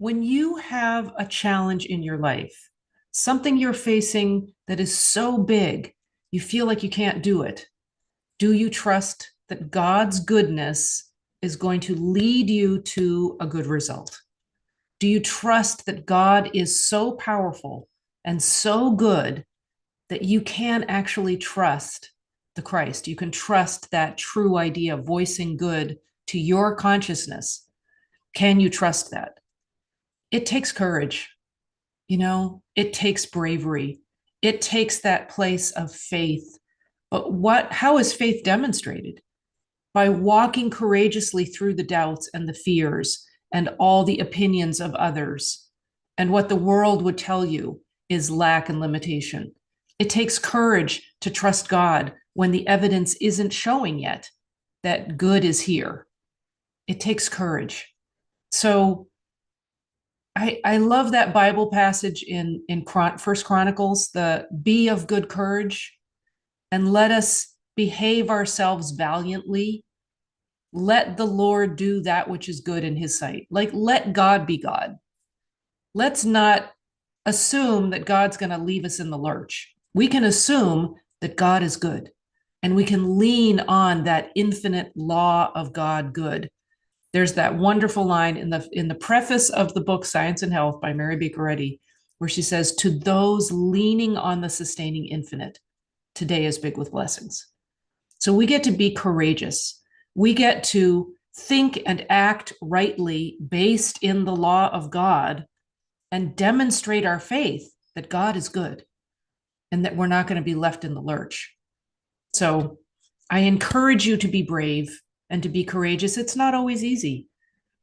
When you have a challenge in your life, something you're facing that is so big, you feel like you can't do it, do you trust that God's goodness is going to lead you to a good result? Do you trust that God is so powerful and so good that you can actually trust the Christ? You can trust that true idea, voicing good to your consciousness. Can you trust that? It takes courage. It takes bravery. It takes that place of faith. But how is faith demonstrated? By walking courageously through the doubts and the fears and all the opinions of others. And what the world would tell you is lack and limitation. It takes courage to trust God when the evidence isn't showing yet that good is here. It takes courage. So I love that Bible passage in First Chronicles, the be of good courage and let us behave ourselves valiantly. Let the Lord do that which is good in his sight. Like, let God be God. Let's not assume that God's going to leave us in the lurch. We can assume that God is good, and we can lean on that infinite law of God good. There's that wonderful line in the preface of the book Science and Health by Mary Baker Eddy, where she says, "To those leaning on the sustaining infinite, today is big with blessings." So we get to be courageous. We get to think and act rightly based in the law of God and demonstrate our faith that God is good and that we're not going to be left in the lurch. So I encourage you to be brave and to be courageous. It's not always easy.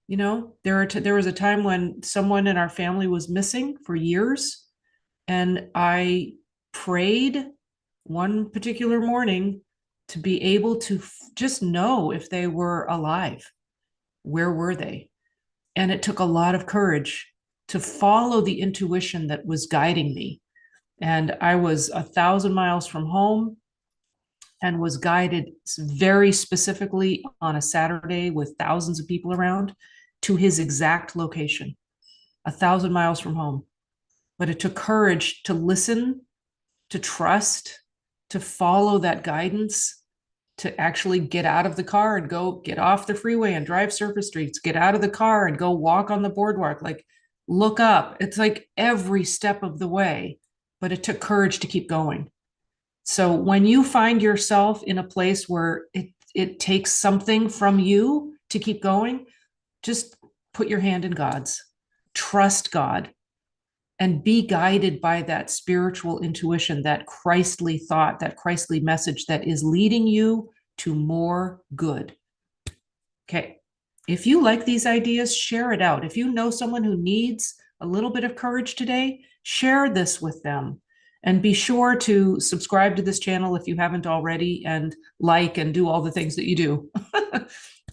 There was a time when someone in our family was missing for years, and I prayed one particular morning to be able to just know if they were alive. Where were they? And it took a lot of courage to follow the intuition that was guiding me. And I was 1,000 miles from home and was guided very specifically on a Saturday with thousands of people around to his exact location, 1,000 miles from home. But it took courage to listen, to trust, to follow that guidance, to actually get out of the car and go get off the freeway and drive surface streets, get out of the car and go walk on the boardwalk, like look up. It's like every step of the way, but it took courage to keep going. So when you find yourself in a place where it takes something from you to keep going, just put your hand in God's, trust God, and be guided by that spiritual intuition, that Christly thought, that Christly message that is leading you to more good. Okay. If you like these ideas, share it out. If you know someone who needs a little bit of courage today, share this with them. And be sure to subscribe to this channel if you haven't already, and like and do all the things that you do.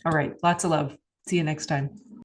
All right. Lots of love. See you next time.